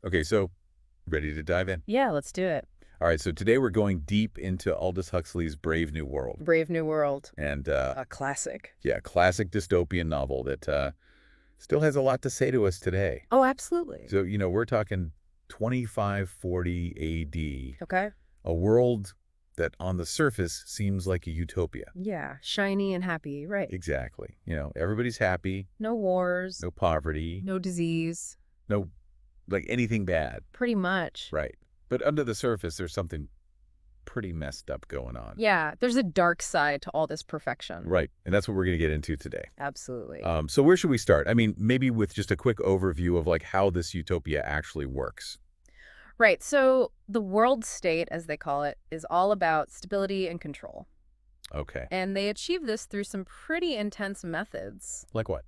Okay, so ready to dive in? Yeah, let's do it. All right, so today we're going deep into Aldous Huxley's Brave New World. Brave New World. And, A classic. yeah, classic dystopian novel that still has a lot to say to us today. Oh, absolutely. So, we're talking 2540 AD, Okay. a world that on the surface seems like a utopia. Yeah, shiny and happy, right. Exactly. Everybody's happy, No wars, no poverty, no disease, no, like anything bad, pretty much. right? But under the surface, there's something pretty messed up going on. Yeah, there's a dark side to all this perfection. Right. And that's what we're going to get into today. Absolutely. So where should we start? I mean, maybe with just a quick overview of like how this utopia actually works. Right, so the world state, as they call it, is all about stability and control. Okay. And they achieve this through some pretty intense methods. Like what?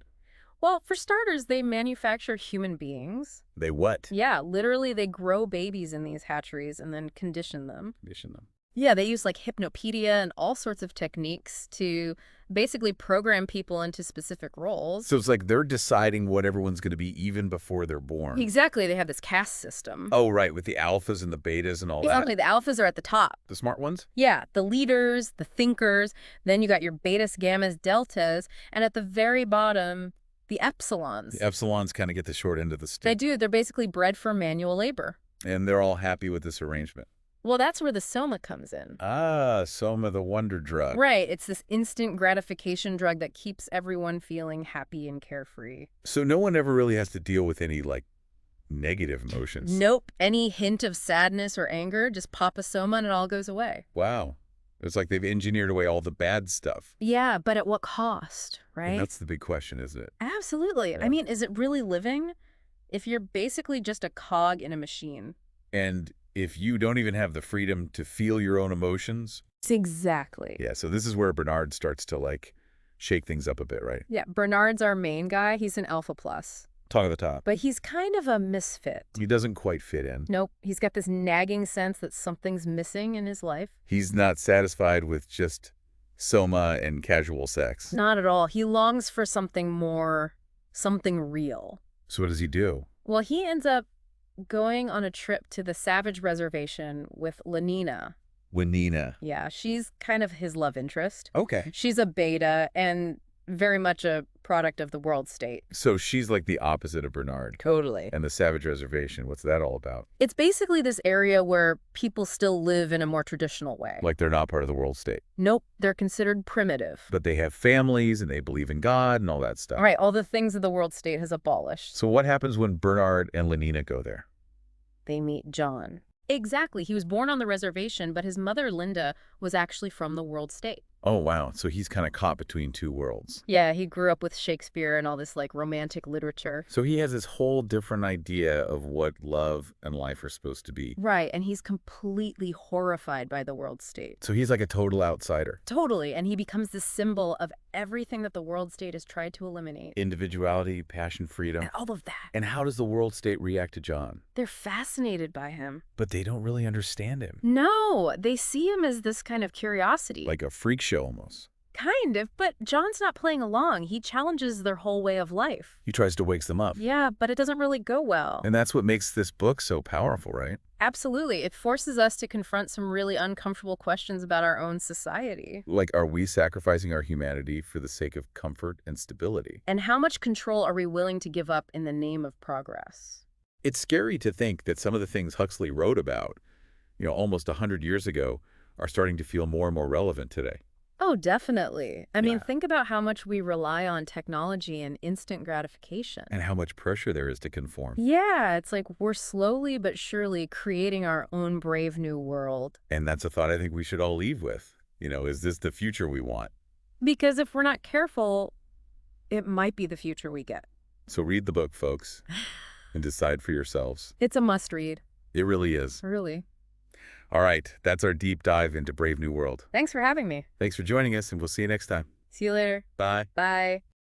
Well, for starters, they manufacture human beings. They what? Yeah, literally, they grow babies in these hatcheries and then condition them. Condition them. Yeah, they use like hypnopedia and all sorts of techniques to basically program people into specific roles. So it's like they're deciding what everyone's going to be even before they're born. Exactly, they have this caste system. Oh, right, with the alphas and the betas and all Exactly, that. the alphas are at the top. The smart ones? Yeah, the leaders, the thinkers, then you got your betas, gammas, deltas, and at the very bottom, the epsilons. The epsilons kind of get the short end of the stick. They do, they're basically bred for manual labor. And they're all happy with this arrangement. Well, that's where the soma comes in. Ah, Soma the wonder drug. Right, it's this instant gratification drug that keeps everyone feeling happy and carefree. So no one ever really has to deal with any, like, negative emotions. Nope, any hint of sadness or anger, just pop a soma and it all goes away. Wow. It's like they've engineered away all the bad stuff. Yeah, but at what cost, right? And that's the big question, isn't it? Absolutely. Yeah. I mean, is it really living if you're basically just a cog in a machine? And if you don't even have the freedom to feel your own emotions. Exactly. Yeah, so this is where Bernard starts to, like, shake things up a bit, right? Yeah, Bernard's our main guy. He's an alpha plus. Talk of the top. But he's kind of a misfit. He doesn't quite fit in. Nope, he's got this nagging sense that something's missing in his life. He's not satisfied with just soma and casual sex. Not at all. He longs for something more, something real. So what does he do? Well, he ends up going on a trip to the Savage Reservation with Lenina. Wanina. Yeah, she's kind of his love interest. Okay. She's a beta and very much a product of the world state. So she's like the opposite of Bernard. Totally. And the Savage Reservation, what's that all about? It's basically this area where people still live in a more traditional way. Like they're not part of the world state. Nope, they're considered primitive. But they have families and they believe in God and all that stuff. All right, all the things that the world state has abolished. So what happens when Bernard and Lenina go there? They meet John. Exactly. He was born on the reservation, but his mother, Linda, was actually from the world state. Oh, wow. So he's kind of caught between two worlds. Yeah, he grew up with Shakespeare and all this like romantic literature. So he has this whole different idea of what love and life are supposed to be. Right, and he's completely horrified by the world state. So he's like a total outsider. Totally, and he becomes the symbol of everything that the world state has tried to eliminate. Individuality, passion, freedom. And all of that. And how does the world state react to John? They're fascinated by him. But they don't really understand him. No, they see him as this kind of curiosity. Like a freak show almost. Kind of, but John's not playing along. He challenges their whole way of life. He tries to wake them up. Yeah, but it doesn't really go well. And that's what makes this book so powerful, right? Absolutely. It forces us to confront some really uncomfortable questions about our own society. Like, are we sacrificing our humanity for the sake of comfort and stability? And how much control are we willing to give up in the name of progress? It's scary to think that some of the things Huxley wrote about, almost 100 years ago, are starting to feel more and more relevant today. Oh, definitely. I mean, Yeah. think about how much we rely on technology and instant gratification. And how much pressure there is to conform. Yeah, it's like we're slowly but surely creating our own brave new world. And that's a thought I think we should all leave with. Is this the future we want? Because if we're not careful, it might be the future we get. So read the book, folks, and decide for yourselves. It's a must read. It really is. Really. All right, that's our deep dive into Brave New World. Thanks for having me. Thanks for joining us, and we'll see you next time. See you later. Bye. Bye.